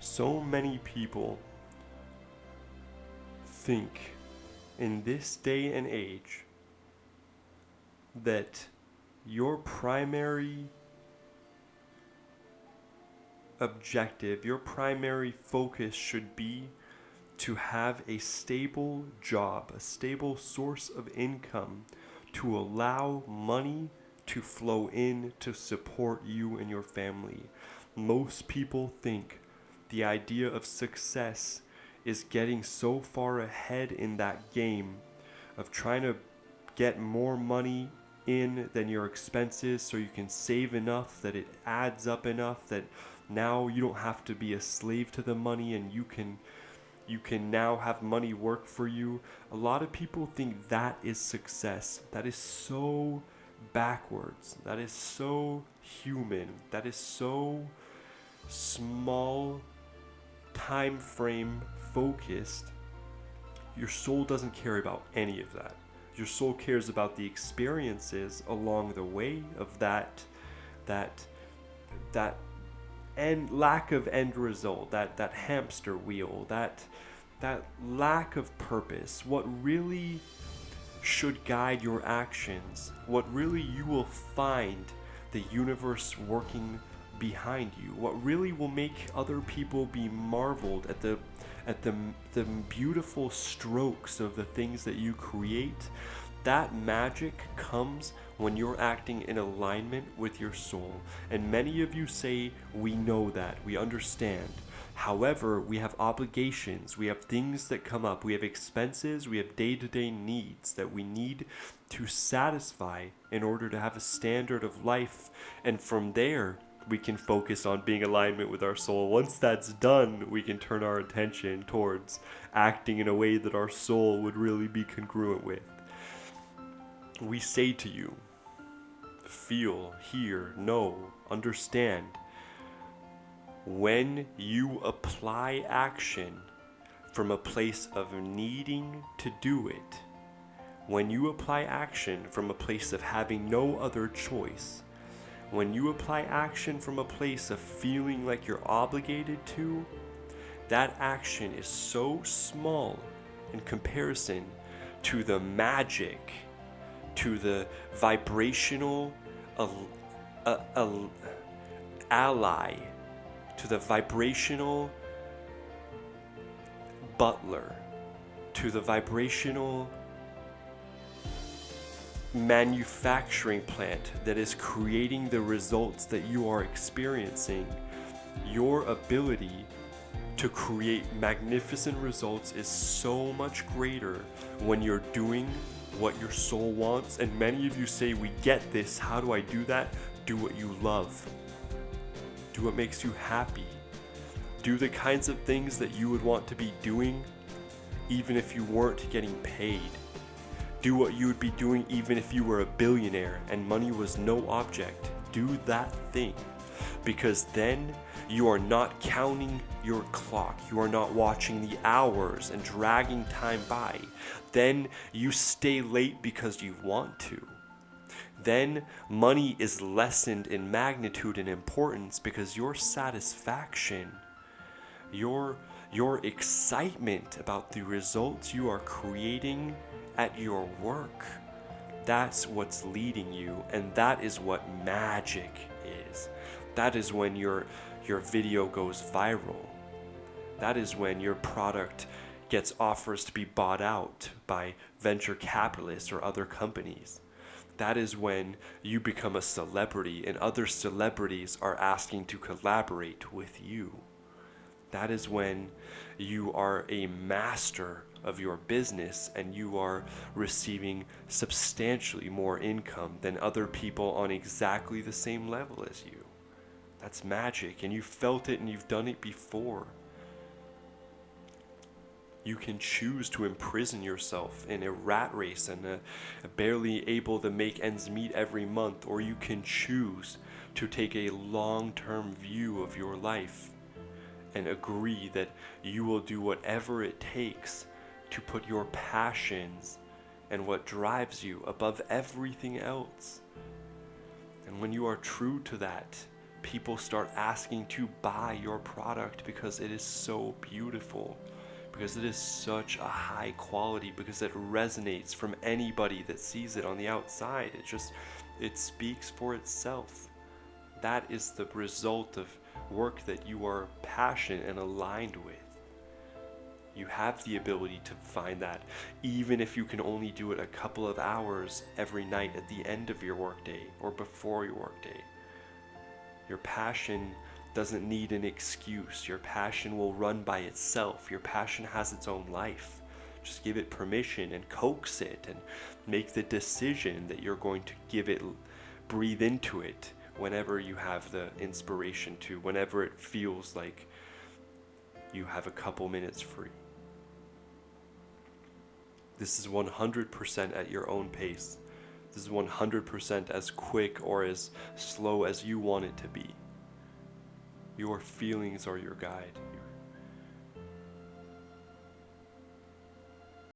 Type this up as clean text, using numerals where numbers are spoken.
So many people think in this day and age that your primary objective, your primary focus should be to have a stable job, a stable source of income to allow money to flow in to support you and your family. Most people think the idea of success is getting so far ahead in that game of trying to get more money in than your expenses so you can save enough that it adds up enough that now you don't have to be a slave to the money and you can now have money work for you. A lot of people think that is success. That is so backwards. That is so human. That is so small time frame focused. Your soul doesn't care about any of that. Your soul cares about the experiences along the way of that and lack of end result, that hamster wheel, that lack of purpose. What really should guide your actions, what really you will find the universe working behind you, what really will make other people be marveled at the beautiful strokes of the things that you create. That magic comes when you're acting in alignment with your soul. And many of you say, we know that, we understand. However, we have obligations, we have things that come up, we have expenses, we have day-to-day needs that we need to satisfy in order to have a standard of life. And from there, we can focus on being in alignment with our soul. Once that's done, we can turn our attention towards acting in a way that our soul would really be congruent with. We say to you, feel, hear, know, understand. When you apply action from a place of needing to do it, when you apply action from a place of having no other choice, when you apply action from a place of feeling like you're obligated to, that action is so small in comparison to the magic, to the vibrational ally, to the vibrational butler, to the vibrational manufacturing plant that is creating the results that you are experiencing. Your ability to create magnificent results is so much greater when you're doing what your soul wants. And many of you say, we get this, how do I do that? Do what you love. Do what makes you happy. Do the kinds of things that you would want to be doing even if you weren't getting paid. Do what you would be doing even if you were a billionaire and money was no object. Do that thing, because then you are not counting your clock. You are not watching the hours and dragging time by. Then you stay late because you want to. Then money is lessened in magnitude and importance because your satisfaction, your excitement about the results you are creating at your work, that's what's leading you, and that is what magic is. That is when your video goes viral. That is when your product gets offers to be bought out by venture capitalists or other companies. That is when you become a celebrity and other celebrities are asking to collaborate with you. That is when you are a master of your business and you are receiving substantially more income than other people on exactly the same level as you. That's magic, and you felt it and you've done it before. You can choose to imprison yourself in a rat race and barely able to make ends meet every month, or you can choose to take a long-term view of your life and agree that you will do whatever it takes to put your passions and what drives you above everything else. And when you are true to that, people start asking to buy your product because it is so beautiful, because it is such a high quality, because it resonates from anybody that sees it on the outside. It speaks for itself. That is the result of work that you are passionate and aligned with. You have the ability to find that, even if you can only do it a couple of hours every night at the end of your workday or before your workday. Your passion doesn't need an excuse. Your passion will run by itself. Your passion has its own life. Just give it permission and coax it and make the decision that you're going to give it, breathe into it whenever you have the inspiration to, whenever it feels like you have a couple minutes free. This is 100% at your own pace. This is 100% as quick or as slow as you want it to be. Your feelings are your guide.